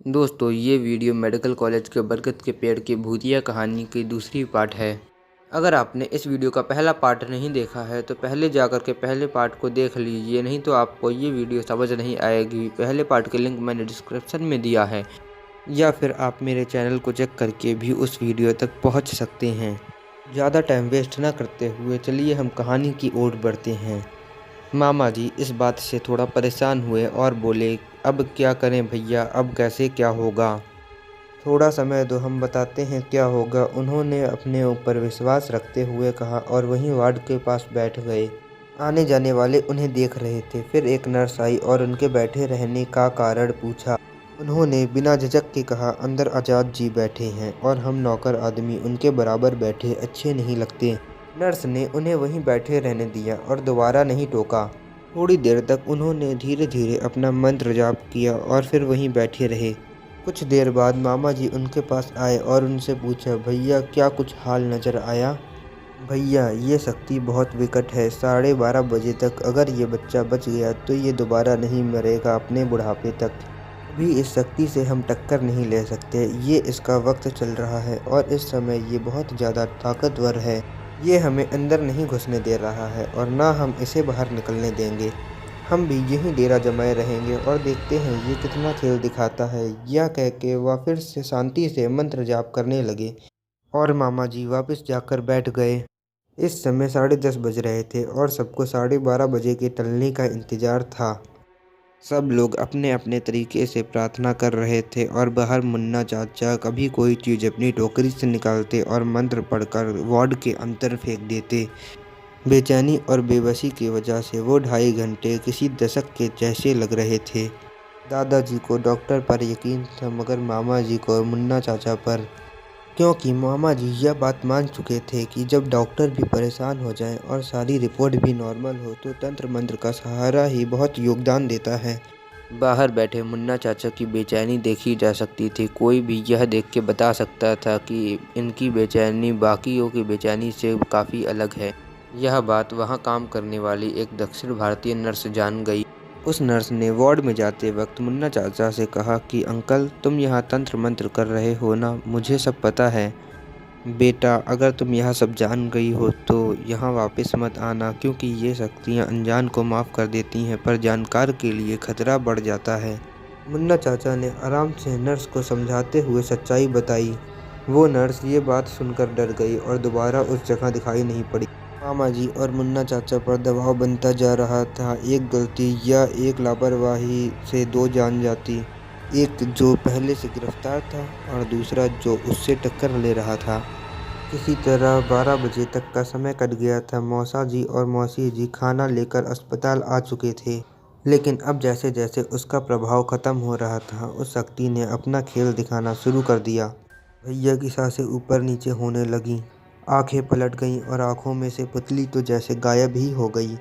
दोस्तों, ये video medical college के बरगद के पेड़ की भूतिया कहानी की दूसरी पार्ट है। अगर आपने इस वीडियो का पहला पार्ट नहीं देखा है तो पहले जाकर के पहले पार्ट को देख लीजिए, नहीं तो आपको ये वीडियो समझ नहीं आएगी। पहले पार्ट के लिंक मैंने डिस्क्रिप्शन में दिया है, या फिर आप मेरे चैनल को चेक करके भी उस वीडियो तक पहुँच सकते हैं। ज़्यादा टाइम वेस्ट ना करते हुए चलिए हम कहानी की ओर बढ़ते हैं। मामा जी इस बात से थोड़ा परेशान हुए और बोले, अब क्या करें भैया, अब कैसे क्या होगा? थोड़ा समय दो, हम बताते हैं क्या होगा। उन्होंने अपने ऊपर विश्वास रखते हुए कहा और वहीं वार्ड के पास बैठ गए। आने जाने वाले उन्हें देख रहे थे। फिर एक नर्स आई और उनके बैठे रहने का कारण पूछा। उन्होंने बिना झिझक के कहा, अंदर आजाद जी बैठे हैं और हम नौकर आदमी उनके बराबर बैठे अच्छे नहीं लगते। नर्स ने उन्हें वहीं बैठे रहने दिया और दोबारा नहीं टोका। थोड़ी देर तक उन्होंने धीरे धीरे अपना मंत्र जाप किया और फिर वहीं बैठे रहे। कुछ देर बाद मामा जी उनके पास आए और उनसे पूछा, भैया क्या कुछ हाल नजर आया? भैया ये शक्ति बहुत विकट है। 12:30 बजे तक अगर ये बच्चा बच गया तो ये दोबारा नहीं मरेगा अपने बुढ़ापे तक। अभी इस शक्ति से हम टक्कर नहीं ले सकते। ये इसका वक्त चल रहा है और इस समय ये बहुत ज़्यादा ताकतवर है। ये हमें अंदर नहीं घुसने दे रहा है और ना हम इसे बाहर निकलने देंगे। हम भी यहीं डेरा जमाए रहेंगे और देखते हैं ये कितना खेल दिखाता है। यह कह के वह फिर से शांति से मंत्र जाप करने लगे और मामा जी वापस जाकर बैठ गए। इस समय 10:30 बज रहे थे और सबको 12:30 बजे के टलने का इंतजार था। सब लोग अपने अपने तरीके से प्रार्थना कर रहे थे और बाहर मुन्ना चाचा कभी कोई चीज़ अपनी टोकरी से निकालते और मंत्र पढ़कर वार्ड के अंदर फेंक देते। बेचैनी और बेबसी की वजह से वो 2.5 घंटे किसी दशक के जैसे लग रहे थे। दादाजी को डॉक्टर पर यकीन था, मगर मामा जी को मुन्ना चाचा पर। क्योंकि मामा जी यह बात मान चुके थे कि जब डॉक्टर भी परेशान हो जाएं और सारी रिपोर्ट भी नॉर्मल हो तो तंत्र मंत्र का सहारा ही बहुत योगदान देता है। बाहर बैठे मुन्ना चाचा की बेचैनी देखी जा सकती थी। कोई भी यह देख के बता सकता था कि इनकी बेचैनी बाकियों की बेचैनी से काफ़ी अलग है। यह बात वहाँ काम करने वाली एक दक्षिण भारतीय नर्स जान गई। उस नर्स ने वार्ड में जाते वक्त मुन्ना चाचा से कहा कि अंकल, तुम यहाँ तंत्र मंत्र कर रहे हो ना? मुझे सब पता है बेटा। अगर तुम यह सब जान गई हो तो यहाँ वापस मत आना, क्योंकि ये शक्तियाँ अनजान को माफ़ कर देती हैं पर जानकार के लिए खतरा बढ़ जाता है। मुन्ना चाचा ने आराम से नर्स को समझाते हुए सच्चाई बताई। वो नर्स ये बात सुनकर डर गई और दोबारा उस जगह दिखाई नहीं पड़ी। मामा जी और मुन्ना चाचा पर दबाव बनता जा रहा था। एक गलती या एक लापरवाही से दो जान जाती। एक जो पहले से गिरफ्तार था और दूसरा जो उससे टक्कर ले रहा था। किसी तरह 12 बजे तक का समय कट गया था। मौसा जी और मौसी जी खाना लेकर अस्पताल आ चुके थे, लेकिन अब जैसे जैसे उसका प्रभाव खत्म हो रहा था उस शक्ति ने अपना खेल दिखाना शुरू कर दिया। भैया की सांसें ऊपर नीचे होने लगीं, आंखें पलट गईं और आंखों में से पुतली तो जैसे गायब ही हो गई।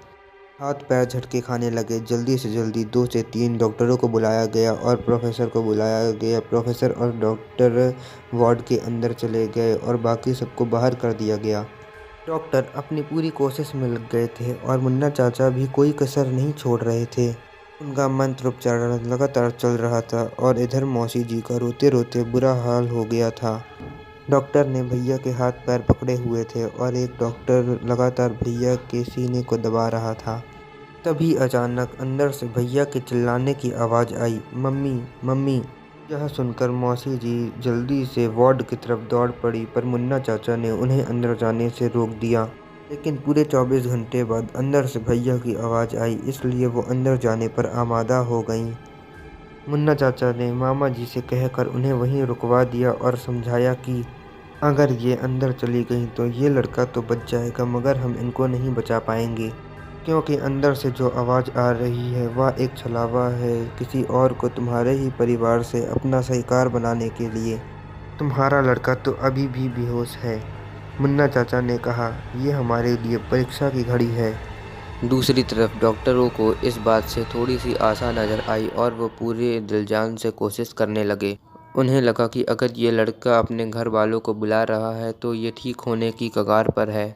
हाथ पैर झटके खाने लगे। जल्दी से जल्दी 2 से 3 डॉक्टरों को बुलाया गया और प्रोफेसर को बुलाया गया। प्रोफेसर और डॉक्टर वार्ड के अंदर चले गए और बाकी सबको बाहर कर दिया गया। डॉक्टर अपनी पूरी कोशिश में लग गए थे और मुन्ना चाचा भी कोई कसर नहीं छोड़ रहे थे। उनका मंत्रोच्चारण लगातार चल रहा था और इधर मौसी जी का रोते रोते बुरा हाल हो गया था। डॉक्टर ने भैया के हाथ पैर पकड़े हुए थे और एक डॉक्टर लगातार भैया के सीने को दबा रहा था। तभी अचानक अंदर से भैया के चिल्लाने की आवाज़ आई, मम्मी मम्मी। यह सुनकर मौसी जी जल्दी से वार्ड की तरफ दौड़ पड़ी, पर मुन्ना चाचा ने उन्हें अंदर जाने से रोक दिया। लेकिन पूरे 24 घंटे बाद अंदर से भैया की आवाज़ आई, इसलिए वो अंदर जाने पर आमादा हो गईं। मुन्ना चाचा ने मामा जी से कहकर उन्हें वहीं रुकवा दिया और समझाया कि अगर ये अंदर चली गईं तो ये लड़का तो बच जाएगा, मगर हम इनको नहीं बचा पाएंगे, क्योंकि अंदर से जो आवाज़ आ रही है वह एक छलावा है किसी और को तुम्हारे ही परिवार से अपना शिकार बनाने के लिए। तुम्हारा लड़का तो अभी भी बेहोश है। मुन्ना चाचा ने कहा, ये हमारे लिए परीक्षा की घड़ी है। दूसरी तरफ डॉक्टरों को इस बात से थोड़ी सी आशा नज़र आई और वो पूरे दिलजान से कोशिश करने लगे। उन्हें लगा कि अगर ये लड़का अपने घर वालों को बुला रहा है तो ये ठीक होने की कगार पर है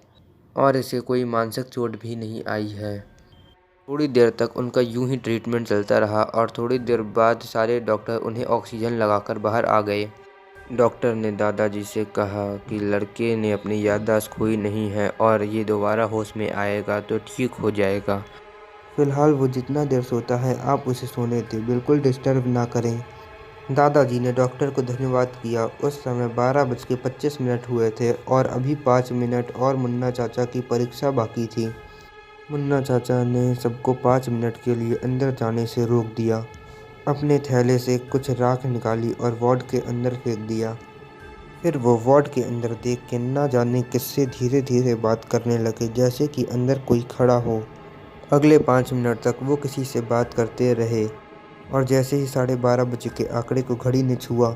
और इसे कोई मानसिक चोट भी नहीं आई है। थोड़ी देर तक उनका यूं ही ट्रीटमेंट चलता रहा और थोड़ी देर बाद सारे डॉक्टर उन्हें ऑक्सीजन लगाकर बाहर आ गए। डॉक्टर ने दादाजी से कहा कि लड़के ने अपनी याददाश्त खोई नहीं है और ये दोबारा होश में आएगा तो ठीक हो जाएगा। फिलहाल वो जितना देर सोता है आप उसे सोने दें, बिल्कुल डिस्टर्ब ना करें। दादाजी ने डॉक्टर को धन्यवाद किया। उस समय 12:25 हुए थे और अभी 5 मिनट और मुन्ना चाचा की परीक्षा बाकी थी। मुन्ना चाचा ने सबको 5 मिनट के लिए अंदर जाने से रोक दिया। अपने थैले से कुछ राख निकाली और वार्ड के अंदर फेंक दिया। फिर वो वार्ड के अंदर देख के ना जाने किससे धीरे धीरे बात करने लगे, जैसे कि अंदर कोई खड़ा हो। अगले 5 मिनट तक वो किसी से बात करते रहे और जैसे ही 12:30 बजे के आंकड़े को घड़ी ने छुआ,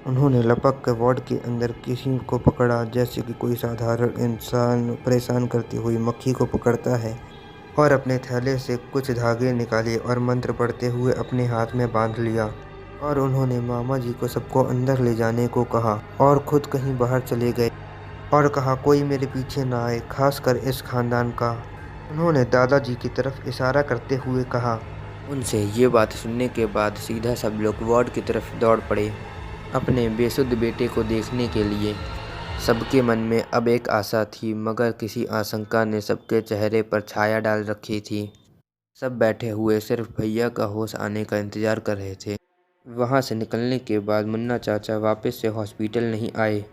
उन्होंने लपक कर वार्ड के अंदर किसी को पकड़ा, जैसे कि कोई साधारण इंसान परेशान करती हुई मक्खी को पकड़ता है, और अपने थैले से कुछ धागे निकाले और मंत्र पढ़ते हुए अपने हाथ में बांध लिया। और उन्होंने मामा जी को सबको अंदर ले जाने को कहा और खुद कहीं बाहर चले गए और कहा कोई मेरे पीछे ना आए, खासकर इस खानदान का। उन्होंने दादाजी की तरफ इशारा करते हुए कहा। उनसे ये बात सुनने के बाद सीधा सब लोग वार्ड की तरफ दौड़ पड़े, अपने बेसुध बेटे को देखने के लिए। सबके मन में अब एक आशा थी, मगर किसी आशंका ने सबके चेहरे पर छाया डाल रखी थी। सब बैठे हुए सिर्फ भैया का होश आने का इंतजार कर रहे थे। वहाँ से निकलने के बाद मुन्ना चाचा वापस से हॉस्पिटल नहीं आए,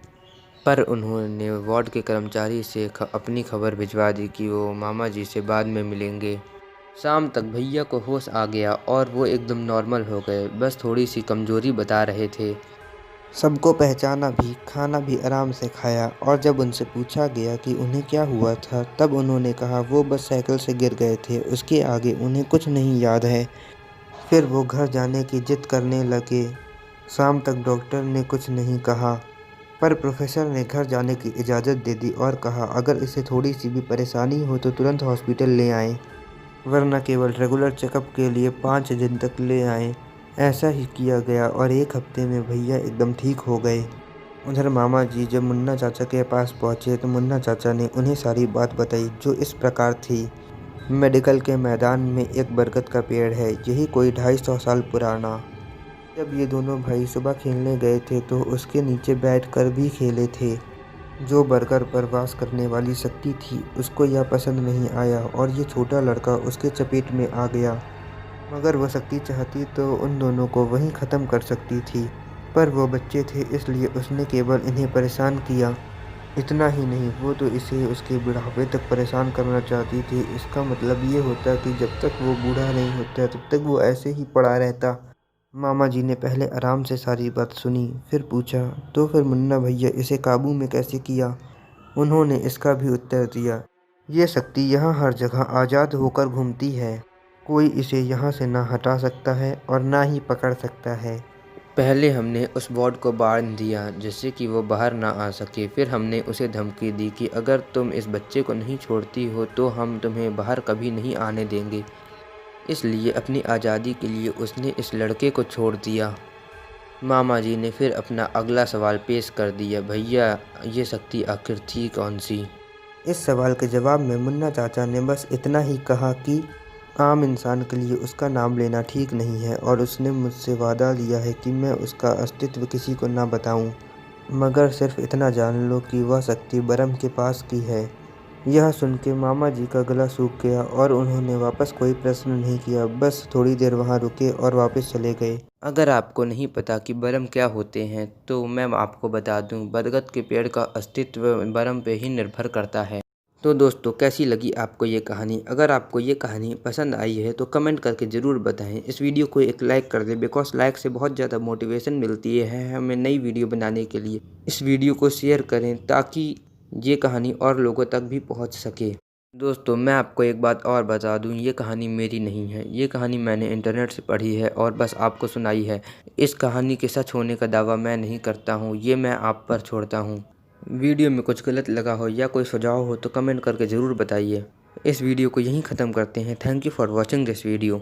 पर उन्होंने वार्ड के कर्मचारी से अपनी खबर भिजवा दी कि वो मामा जी से बाद में मिलेंगे। शाम तक भैया को होश आ गया और वो एकदम नॉर्मल हो गए, बस थोड़ी सी कमजोरी बता रहे थे। सबको पहचाना भी, खाना भी आराम से खाया, और जब उनसे पूछा गया कि उन्हें क्या हुआ था, तब उन्होंने कहा वो बस साइकिल से गिर गए थे, उसके आगे उन्हें कुछ नहीं याद है। फिर वो घर जाने की जिद करने लगे। शाम तक डॉक्टर ने कुछ नहीं कहा, पर प्रोफेसर ने घर जाने की इजाज़त दे दी और कहा अगर इसे थोड़ी सी भी परेशानी हो तो तुरंत हॉस्पिटल ले आएं, वरना केवल रेगुलर चेकअप के लिए 5 दिन तक ले आएं। ऐसा ही किया गया और 1 हफ्ते में भैया एकदम ठीक हो गए। उधर मामा जी जब मुन्ना चाचा के पास पहुँचे तो मुन्ना चाचा ने उन्हें सारी बात बताई, जो इस प्रकार थी। मेडिकल के मैदान में एक बरगद का पेड़ है, यही कोई 250 साल पुराना। जब ये दोनों भाई सुबह खेलने गए थे तो उसके नीचे बैठकर भी खेले थे। जो बरगद पर वास करने वाली शक्ति थी उसको यह पसंद नहीं आया और ये छोटा लड़का उसके चपेट में आ गया। मगर वह शक्ति चाहती तो उन दोनों को वहीं ख़त्म कर सकती थी, पर वो बच्चे थे इसलिए उसने केवल इन्हें परेशान किया। इतना ही नहीं, वो तो इसे उसके बुढ़ापे तक परेशान करना चाहती थी। इसका मतलब ये होता कि जब तक वो बूढ़ा नहीं होता तब तक वो ऐसे ही पड़ा रहता। मामा जी ने पहले आराम से सारी बात सुनी, फिर पूछा तो फिर मुन्ना भैया इसे काबू में कैसे किया। उन्होंने इसका भी उत्तर दिया, ये शक्ति यहाँ हर जगह आज़ाद होकर घूमती है, कोई इसे यहाँ से ना हटा सकता है और ना ही पकड़ सकता है। पहले हमने उस वार्ड को बांध दिया जिससे कि वो बाहर ना आ सके। फिर हमने उसे धमकी दी कि अगर तुम इस बच्चे को नहीं छोड़ती हो तो हम तुम्हें बाहर कभी नहीं आने देंगे। इसलिए अपनी आज़ादी के लिए उसने इस लड़के को छोड़ दिया। मामा जी ने फिर अपना अगला सवाल पेश कर दिया, भैया ये शक्ति आखिर थी कौन सी। इस सवाल के जवाब में मुन्ना चाचा ने बस इतना ही कहा कि आम इंसान के लिए उसका नाम लेना ठीक नहीं है और उसने मुझसे वादा लिया है कि मैं उसका अस्तित्व किसी को ना बताऊं। मगर सिर्फ इतना जान लो कि वह शक्ति ब्रह्म के पास की है। यह सुन के मामा जी का गला सूख गया और उन्होंने वापस कोई प्रश्न नहीं किया, बस थोड़ी देर वहाँ रुके और वापस चले गए। अगर आपको नहीं पता कि ब्रह्म क्या होते हैं तो मैं आपको बता दूं, बरगद के पेड़ का अस्तित्व ब्रह्म पे ही निर्भर करता है। तो दोस्तों कैसी लगी आपको ये कहानी? अगर आपको ये कहानी पसंद आई है तो कमेंट करके ज़रूर बताएं। इस वीडियो को एक लाइक कर दें, बिकॉज लाइक से बहुत ज़्यादा मोटिवेशन मिलती है हमें नई वीडियो बनाने के लिए। इस वीडियो को शेयर करें ताकि ये कहानी और लोगों तक भी पहुंच सके। दोस्तों मैं आपको एक बात और बता दूं, ये कहानी मेरी नहीं है, ये कहानी मैंने इंटरनेट से पढ़ी है और बस आपको सुनाई है। इस कहानी के सच होने का दावा मैं नहीं करता हूँ, ये मैं आप पर छोड़ता हूँ। वीडियो में कुछ गलत लगा हो या कोई सुझाव हो तो कमेंट करके ज़रूर बताइए। इस वीडियो को यहीं ख़त्म करते हैं। Thank you for watching this video.